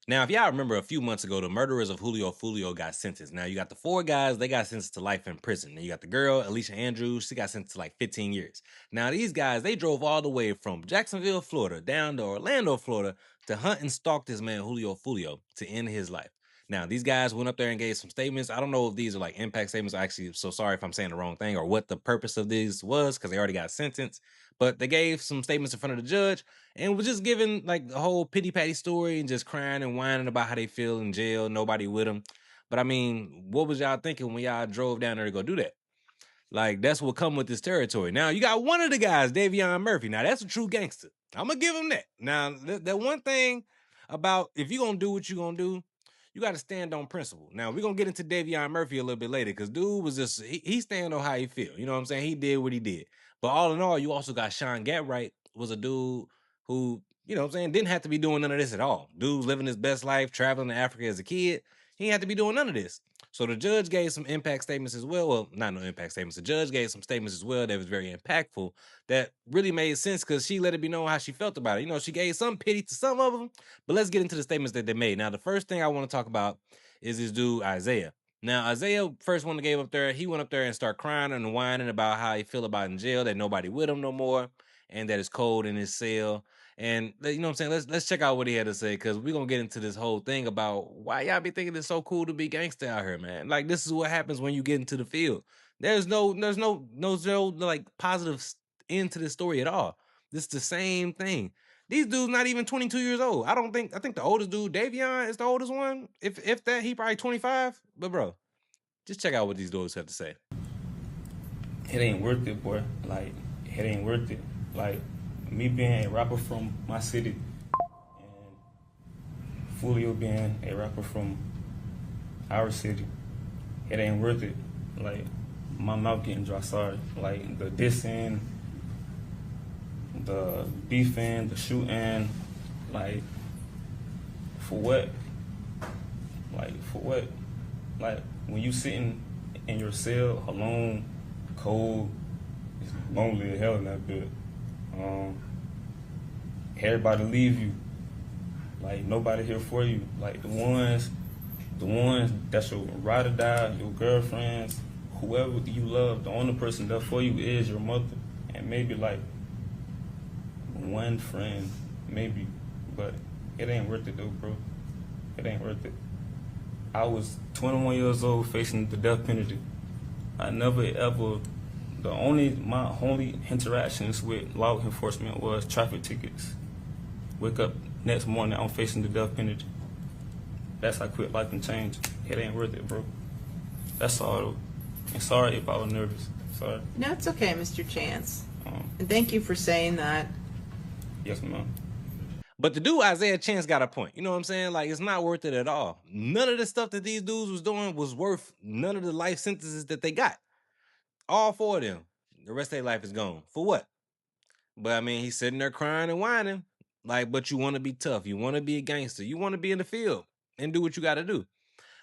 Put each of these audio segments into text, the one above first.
Now, if y'all remember a few months ago, the murderers of Julio Foolio got sentenced. Now, you got the four guys, they got sentenced to life in prison. And you got the girl, Alicia Andrews, she got sentenced to like 15 years. Now, these guys, they drove all the way from Jacksonville, Florida, down to Orlando, Florida, to hunt and stalk this man, Julio Foolio, to end his life. Now, these guys went up there and gave some statements. I don't know if these are like impact statements. Actually, so sorry if I'm saying the wrong thing or what the purpose of these was, because they already got sentenced. But they gave some statements in front of the judge and was just giving like the whole pity patty story and just crying and whining about how they feel in jail, nobody with them. But I mean, what was y'all thinking when y'all drove down there to go do that? Like, that's what come with this territory. Now, you got one of the guys, Davion Murphy. Now, that's a true gangster. I'm going to give him that. Now, that one thing about if you're going to do what you're going to do, you got to stand on principle. Now, we're going to get into Davion Murphy a little bit later because dude was just, he stand on how he feel. You know what I'm saying? He did what he did. But all in all, you also got Sean Gatright, was a dude who, you know what I'm saying, didn't have to be doing none of this at all. Dude's living his best life, traveling to Africa as a kid. He didn't have to be doing none of this. So the judge gave some impact statements as well. Well, not no impact statements. The judge gave some statements as well that was very impactful that really made sense because she let it be known how she felt about it. You know, she gave some pity to some of them, but let's get into the statements that they made. Now, the first thing I want to talk about is this dude, Isaiah. Now, Isaiah, first one that gave up there, he went up there and started crying and whining about how he feel about in jail, that nobody with him no more, and that it's cold in his cell. And you know what I'm saying? Let's check out what he had to say because we're gonna get into this whole thing about why y'all be thinking it's so cool to be gangster out here, man. Like this is what happens when you get into the field. There's no like positive end to this story at all. This is the same thing. These dudes not even 22 years old. I think the oldest dude, Davion, is the oldest one. If that, he probably 25. But bro, just check out what these dudes have to say. It ain't worth it, boy. Like, it ain't worth it. Like, me being a rapper from my city and Fulio being a rapper from our city, it ain't worth it. Like, my mouth getting dry, sorry. Like, the dissing, the beefing, the shooting, like, for what? Like, for what? Like, when you sitting in your cell alone, cold, it's lonely as hell in that bit. Everybody leave you. Like, nobody here for you. Like, the ones that's your ride or die, your girlfriends, whoever you love, the only person there for you is your mother. And maybe, like, one friend, maybe. But it ain't worth it, though, bro. It ain't worth it. I was 21 years old facing the death penalty. I never ever, my only interactions with law enforcement was traffic tickets. Wake up next morning, I'm facing the death penalty. That's how quick life can change. It ain't worth it, bro. That's all, though. And sorry if I was nervous. Sorry. No, it's okay, Mr. Chance. And thank you for saying that. Yes, ma'am. But the dude Isaiah Chance got a point. You know what I'm saying? Like, it's not worth it at all. None of the stuff that these dudes was doing was worth none of the life sentences that they got. All four of them. The rest of their life is gone. For what? But I mean, he's sitting there crying and whining. Like, but you want to be tough. You want to be a gangster. You want to be in the field and do what you got to do.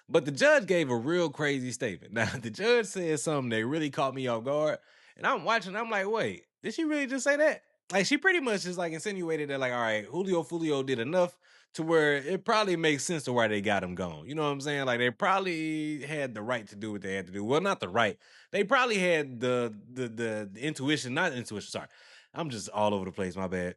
But the judge gave a real crazy statement. Now, the judge said something that really caught me off guard. And I'm watching, I'm like, wait, did she really just say that? Like, she pretty much just like insinuated that, like, all right, Julio Foolio did enough to where it probably makes sense to why they got him gone. You know what I'm saying? Like, they probably had the right to do what they had to do. Well, not the right. They probably had the intuition, not intuition, sorry. I'm just all over the place, my bad.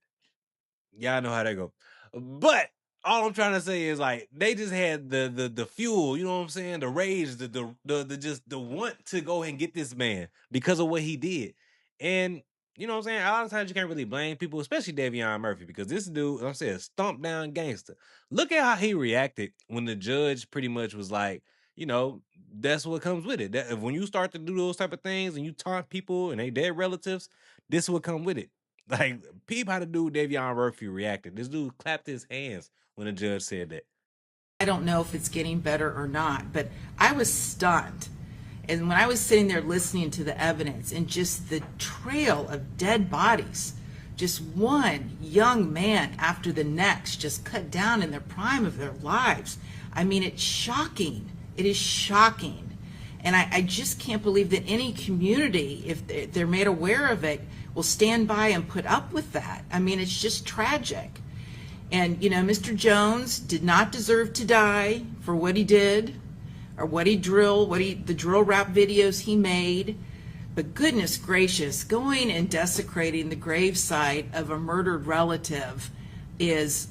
Y'all know how that go. But all I'm trying to say is like they just had the fuel, you know what I'm saying? The rage, the just the want to go and get this man because of what he did. And you know what I'm saying? A lot of times you can't really blame people, especially Davion Murphy, because this dude, I'm saying, stomped down gangster. Look at how he reacted when the judge pretty much was like, you know, that's what comes with it. That when you start to do those type of things and you taunt people and they dead relatives, this will come with it. Like, peep how the dude Davion Murphy reacted. This dude clapped his hands when the judge said that. I don't know if it's getting better or not, but I was stunned. And when I was sitting there listening to the evidence and just the trail of dead bodies, just one young man after the next, just cut down in the prime of their lives. I mean, it's shocking. It is shocking. And I just can't believe that any community, if they're made aware of it, will stand by and put up with that. I mean, it's just tragic. And, Mr. Jones did not deserve to die for what he did or the drill rap videos he made. But goodness gracious, going and desecrating the gravesite of a murdered relative is,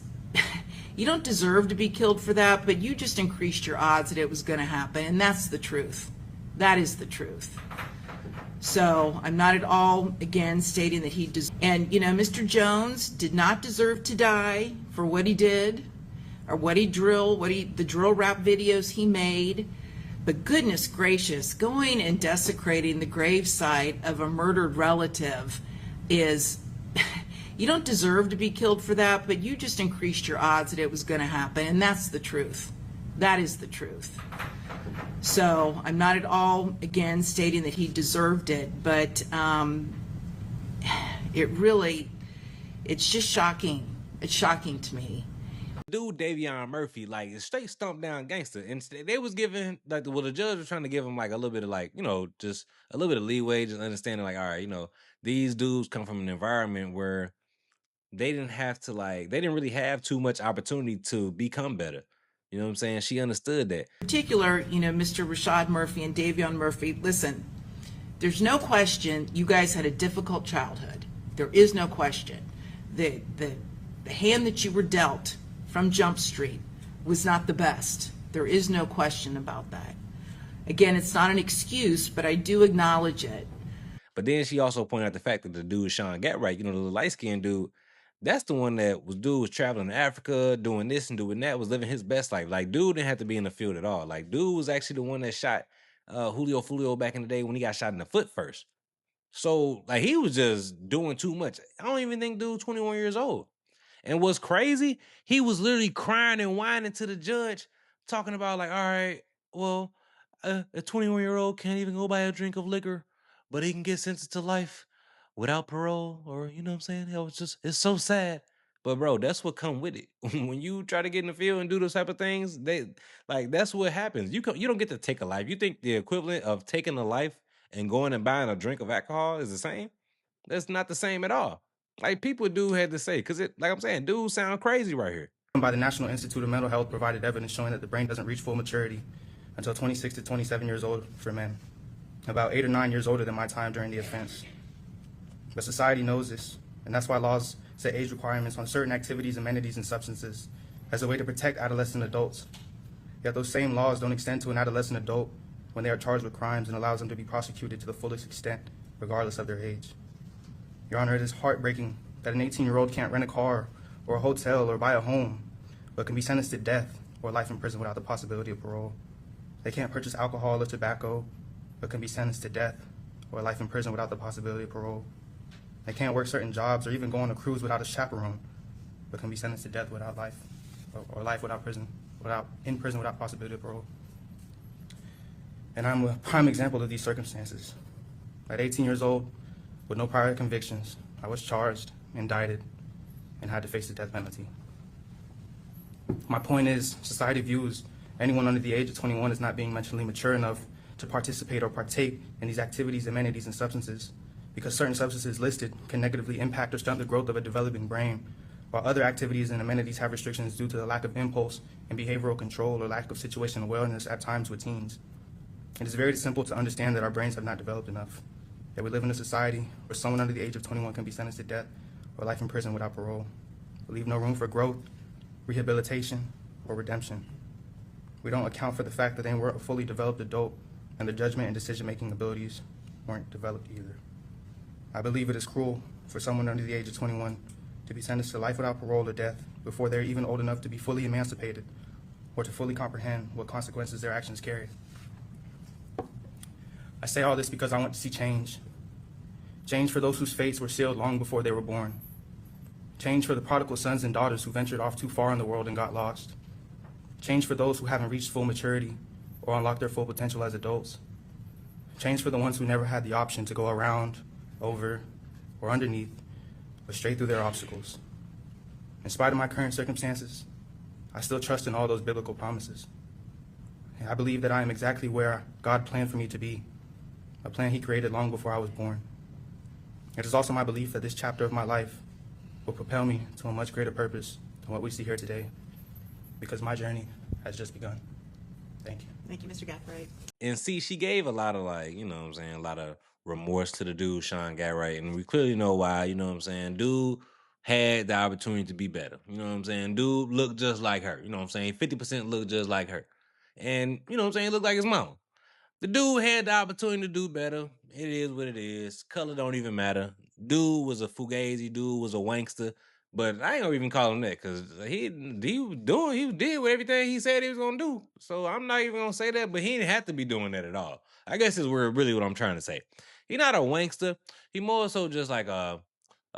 you don't deserve to be killed for that, but you just increased your odds that it was going to happen. And that's the truth. That is the truth. So I'm not at all, again, stating that he does. And, Mr. Jones did not deserve to die for what he did or the drill rap videos he made. But goodness gracious, going and desecrating the gravesite of a murdered relative is, you don't deserve to be killed for that, but you just increased your odds that it was going to happen. And that's the truth. That is the truth. So I'm not at all, again, stating that he deserved it, but it's just shocking. It's shocking to me. Dude, Davion Murphy, like, is straight stumped down gangster. And they was giving, like, the judge was trying to give him, like, a little bit of, like, just a little bit of leeway, just understanding, like, all right, these dudes come from an environment where they didn't really have too much opportunity to become better. You know what I'm saying? She understood that. In particular, Mr. Rashad Murphy and Davion Murphy, listen, there's no question you guys had a difficult childhood. There is no question. The hand that you were dealt from Jump Street was not the best. There is no question about that. Again, it's not an excuse, but I do acknowledge it. But then she also pointed out the fact that the dude, Sean Gatright, the light-skinned dude, that's the one that was traveling to Africa, doing this and doing that, was living his best life. Like, dude didn't have to be in the field at all. Like, dude was actually the one that shot Julio Foolio back in the day when he got shot in the foot first. So, like, he was just doing too much. I don't even think dude 21 years old. And what's crazy, he was literally crying and whining to the judge, talking about, like, all right, well, a 21-year-old can't even go buy a drink of liquor, but he can get sentenced to life without parole, or, you know what I'm saying? It's so sad. But, bro, that's what come with it. When you try to get in the field and do those type of things, that's what happens. You don't get to take a life. You think the equivalent of taking a life and going and buying a drink of alcohol is the same? That's not the same at all. Like, people do have to say, because like I'm saying, dudes sound crazy right here. By the National Institute of Mental Health provided evidence showing that the brain doesn't reach full maturity until 26 to 27 years old for men, about 8 or 9 years older than my time during the offense. But society knows this, and that's why laws set age requirements on certain activities, amenities, and substances as a way to protect adolescent adults. Yet those same laws don't extend to an adolescent adult when they are charged with crimes and allows them to be prosecuted to the fullest extent, regardless of their age. Your Honor, it is heartbreaking that an 18-year-old can't rent a car or a hotel or buy a home, but can be sentenced to death or life in prison without the possibility of parole. They can't purchase alcohol or tobacco, but can be sentenced to death or life in prison without the possibility of parole. They can't work certain jobs or even go on a cruise without a chaperone, but can be sentenced to death without life, or life without prison, in prison without possibility of parole. And I'm a prime example of these circumstances. At 18 years old, with no prior convictions, I was charged, indicted, and had to face the death penalty. My point is, society views anyone under the age of 21 as not being mentally mature enough to participate or partake in these activities, amenities, and substances, because certain substances listed can negatively impact or stunt the growth of a developing brain, while other activities and amenities have restrictions due to the lack of impulse and behavioral control or lack of situational awareness at times with teens. It is very simple to understand that our brains have not developed enough, that we live in a society where someone under the age of 21 can be sentenced to death or life in prison without parole. We leave no room for growth, rehabilitation, or redemption. We don't account for the fact that they weren't a fully developed adult and their judgment and decision-making abilities weren't developed either. I believe it is cruel for someone under the age of 21 to be sentenced to life without parole or death before they're even old enough to be fully emancipated or to fully comprehend what consequences their actions carry. I say all this because I want to see change. Change for those whose fates were sealed long before they were born. Change for the prodigal sons and daughters who ventured off too far in the world and got lost. Change for those who haven't reached full maturity or unlocked their full potential as adults. Change for the ones who never had the option to go around, over, or underneath, but straight through their obstacles. In spite of my current circumstances, I still trust in all those biblical promises. And I believe that I am exactly where God planned for me to be, a plan He created long before I was born. It is also my belief that this chapter of my life will propel me to a much greater purpose and what we see here today, because my journey has just begun. Thank you. Thank you, Mr. Gathright. And see, she gave a lot of like, you know what I'm saying, a lot of remorse to the dude, Sean Gatright. And we clearly know why, you know what I'm saying? Dude had the opportunity to be better. You know what I'm saying? Dude looked just like her. You know what I'm saying? 50% looked just like her. And, you know what I'm saying? Looked like his mom. The dude had the opportunity to do better. It is what it is. Color don't even matter. Dude was a fugazi. Dude was a wankster. But I ain't gonna even call him that because he did with everything he said he was gonna do. So I'm not even gonna say that. But he didn't have to be doing that at all. I guess is really what I'm trying to say. He not a wankster. He more so just like a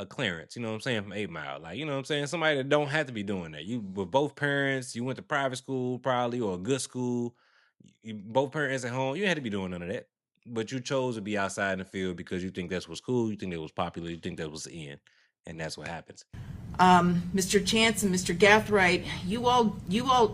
Clarence. You know what I'm saying, from 8 Mile. Like, you know what I'm saying, somebody that don't have to be doing that. You with both parents. You went to private school probably or a good school. Both parents at home, you had to be doing none of that. But you chose to be outside in the field because you think that's what's cool, you think that was popular, you think that was the end. And that's what happens. Mr. Chance and Mr. Gathright, you all,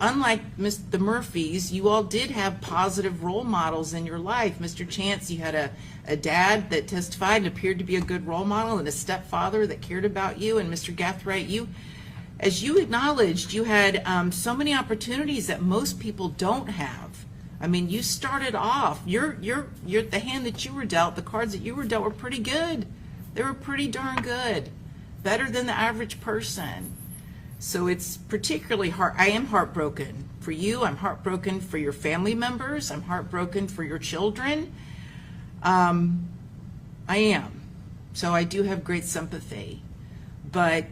unlike the Murphys, you all did have positive role models in your life. Mr. Chance, you had a dad that testified and appeared to be a good role model, and a stepfather that cared about you. And Mr. Gathright, you, as you acknowledged, you had so many opportunities that most people don't have. I mean, you started off, you're the hand that you were dealt, the cards that you were dealt were pretty good. They were pretty darn good. Better than the average person. So it's particularly hard. I am heartbroken for you. I'm heartbroken for your family members. I'm heartbroken for your children. I am. So I do have great sympathy. But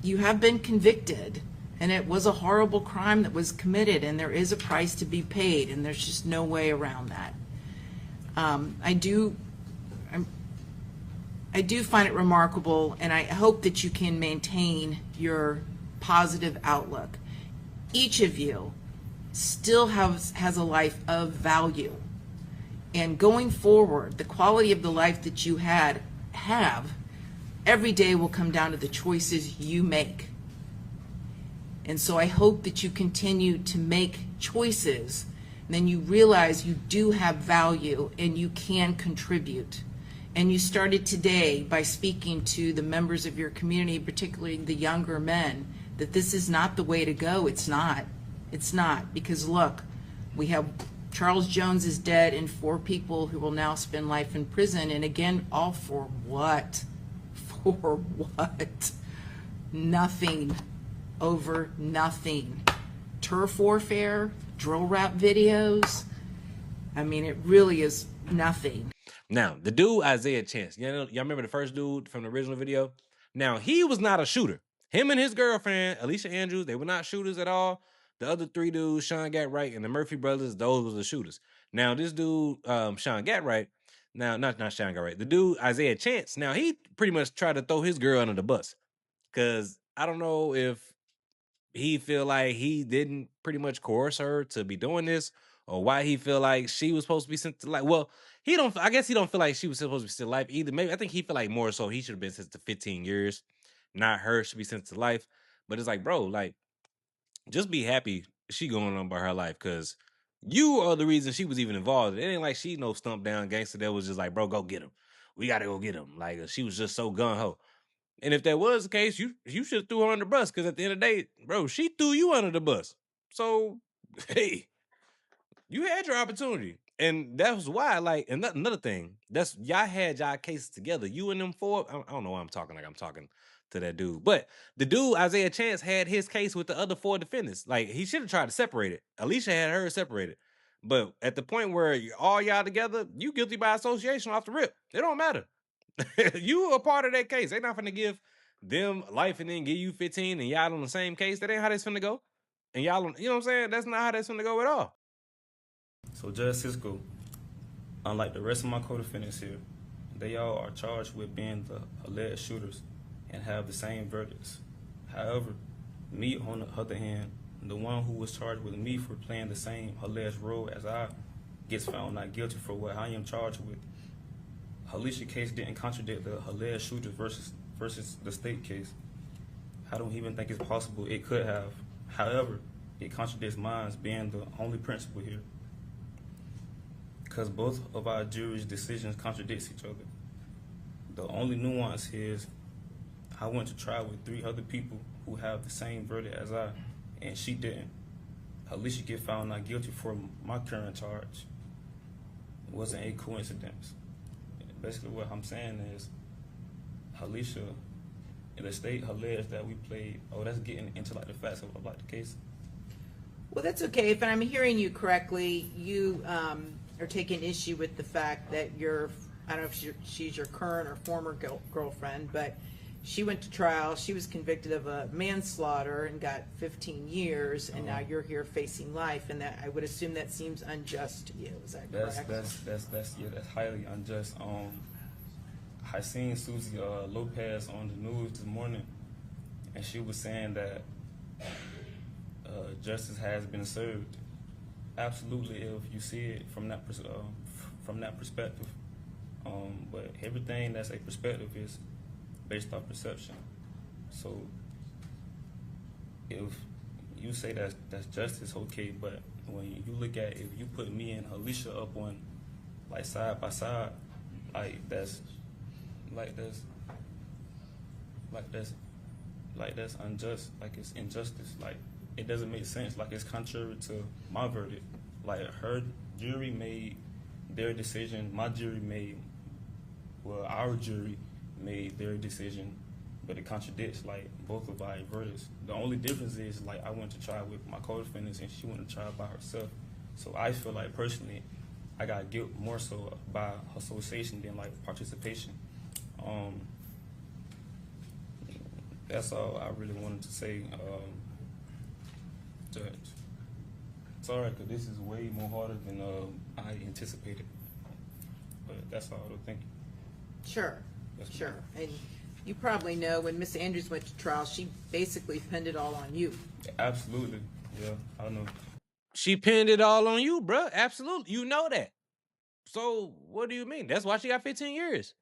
you have been convicted, and it was a horrible crime that was committed, and there is a price to be paid, and there's just no way around that. I do find it remarkable, and I hope that you can maintain your positive outlook. Each of you still has a life of value. And going forward, the quality of the life that you have every day will come down to the choices you make. And so I hope that you continue to make choices, and then you realize you do have value and you can contribute. And you started today by speaking to the members of your community, particularly the younger men, that this is not the way to go. It's not. It's not. Because look, we have Charles Jones is dead and 4 people who will now spend life in prison. And again, all for what? For what? Nothing. Over nothing. Turf warfare, drill rap videos. I mean, it really is nothing. Now, the dude, Isaiah Chance, y'all remember the first dude from the original video? Now, he was not a shooter. Him and his girlfriend, Alicia Andrews, they were not shooters at all. The other 3 dudes, Sean Gatright and the Murphy brothers, those were the shooters. Now, this dude, Sean Gatright, now, not Sean Gatright, the dude, Isaiah Chance, now, he pretty much tried to throw his girl under the bus. Because I don't know if he feel like he didn't pretty much coerce her to be doing this, or why he feel like she was supposed to be sent to life. Well, I guess he don't feel like she was supposed to be sent to life either. Maybe I think he feel like more so he should have been sent to 15 years, not her should be sent to life. But it's like, bro, like, just be happy she going on by her life, because you are the reason she was even involved. It ain't like she no stump down gangster that was just like, bro, go get him. We gotta go get him. Like, she was just so gun ho. And if that was the case, you should have threw her under the bus, because at the end of the day, bro, she threw you under the bus. So, hey, you had your opportunity. And that was why, like, and another thing, that's y'all had y'all cases together. You and them 4, I don't know why I'm talking like I'm talking to that dude. But the dude, Isaiah Chance, had his case with the other 4 defendants. Like, he should have tried to separate it. Alicia had her separated. But at the point where all y'all together, you guilty by association off the rip. It don't matter. You a part of that case. They not finna give them life and then give you 15 and y'all on the same case. That ain't how that's finna go. And y'all, you know what I'm saying? That's not how that's finna go at all. So Judge Cisco, unlike the rest of my co-defendants here, they all are charged with being the alleged shooters and have the same verdicts. However, me, on the other hand, the one who was charged with me for playing the same alleged role as I, gets found not guilty for what I am charged with. Alicia's case didn't contradict the alleged shooters versus the state case. I don't even think it's possible it could have. However, it contradicts mine being the only principal here, because both of our jury's decisions contradict each other. The only nuance is I went to trial with 3 other people who have the same verdict as I, and she didn't. Alicia get found not guilty for my current charge. It wasn't a coincidence. Basically, what I'm saying is, Alicia, the state alleged that we played. Oh, that's getting into like the facts of like the case. Well, that's okay. If I'm hearing you correctly, you are taking issue with the fact that I don't know if she's your current or former girlfriend, but she went to trial. She was convicted of a manslaughter and got 15 years, and now you're here facing life. And that, I would assume, that seems unjust to you. Is that correct? That's highly unjust. I seen Susie Lopez on the news this morning, and she was saying that justice has been served. Absolutely, if you see it from that perspective. But everything that's a perspective is based off perception. So if you say that's justice, okay, but when you look at, if you put me and Alicia up on like side by side, that's unjust. Like, it's injustice. Like, it doesn't make sense. Like, it's contrary to my verdict. Like, her jury made their decision. Our jury made their decision, but it contradicts like both of our verdicts. The only difference is, like, I went to trial with my co-defendants and she went to trial by herself. So I feel like personally, I got guilt more so by association than like participation. That's all I really wanted to say, Judge. Sorry, because this is way more harder than I anticipated. But that's all, though. Thank you. Sure, sure. And you probably know when Miss Andrews went to trial, she basically pinned it all on you. Absolutely. Yeah, I know. She pinned it all on you, bruh. Absolutely. You know that. So what do you mean? That's why she got 15 years.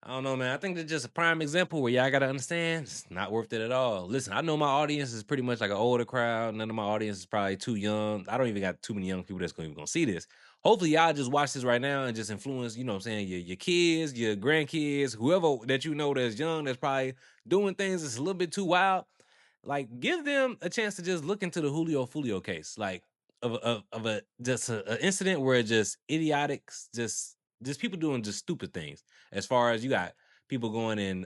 I don't know, man. I think that's just a prime example where y'all gotta understand it's not worth it at all. Listen, I know my audience is pretty much like an older crowd. None of my audience is probably too young. I don't even got too many young people that's even gonna see this. Hopefully, y'all just watch this right now and just influence, you know what I'm saying, your kids, your grandkids, whoever that you know that's young, that's probably doing things that's a little bit too wild. Like, give them a chance to just look into the Julio Foolio case, like of a just a incident where just idiotics, just people doing just stupid things. As far as you got people going and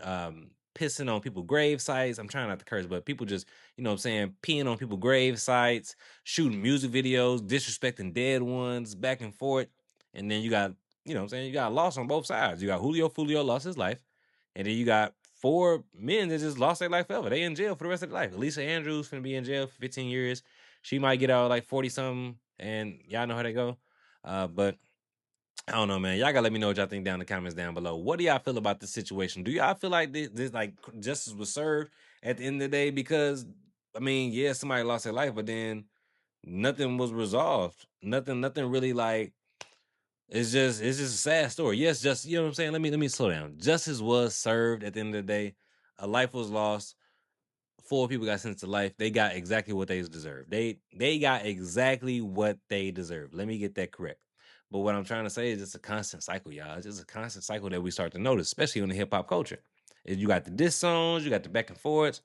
pissing on people's grave sites. I'm trying not to curse, but people just, you know what I'm saying, peeing on people's grave sites, shooting music videos, disrespecting dead ones, back and forth. And then you got, you know what I'm saying, you got loss on both sides. You got Julio Foolio lost his life. And then you got 4 men that just lost their life forever. They in jail for the rest of their life. Lisa Andrews finna be in jail for 15 years. She might get out like 40 something, and y'all know how they go. But I don't know, man. Y'all gotta let me know what y'all think down in the comments down below. What do y'all feel about this situation? Do y'all feel like this like justice was served at the end of the day? Because I mean, yeah, somebody lost their life, but then nothing was resolved. Nothing really like. It's just a sad story. Yes, just, you know what I'm saying. Let me slow down. Justice was served at the end of the day. A life was lost. 4 people got sentenced to life. They got exactly what they deserved. They got exactly what they deserved. Let me get that correct. But what I'm trying to say is it's a constant cycle, y'all. It's just a constant cycle that we start to notice, especially in the hip hop culture. Is you got the diss songs, you got the back and forths,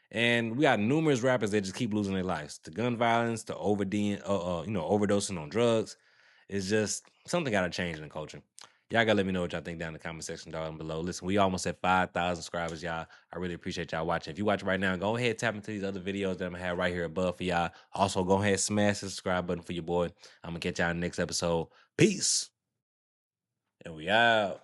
and we got numerous rappers that just keep losing their lives to gun violence, to overdosing on drugs. It's just something got to change in the culture. Y'all gotta let me know what y'all think down in the comment section down below. Listen, we almost at 5,000 subscribers, y'all. I really appreciate y'all watching. If you watch right now, go ahead, tap into these other videos that I'm gonna have right here above for y'all. Also, go ahead, smash the subscribe button for your boy. I'm gonna catch y'all in the next episode. Peace. And we out.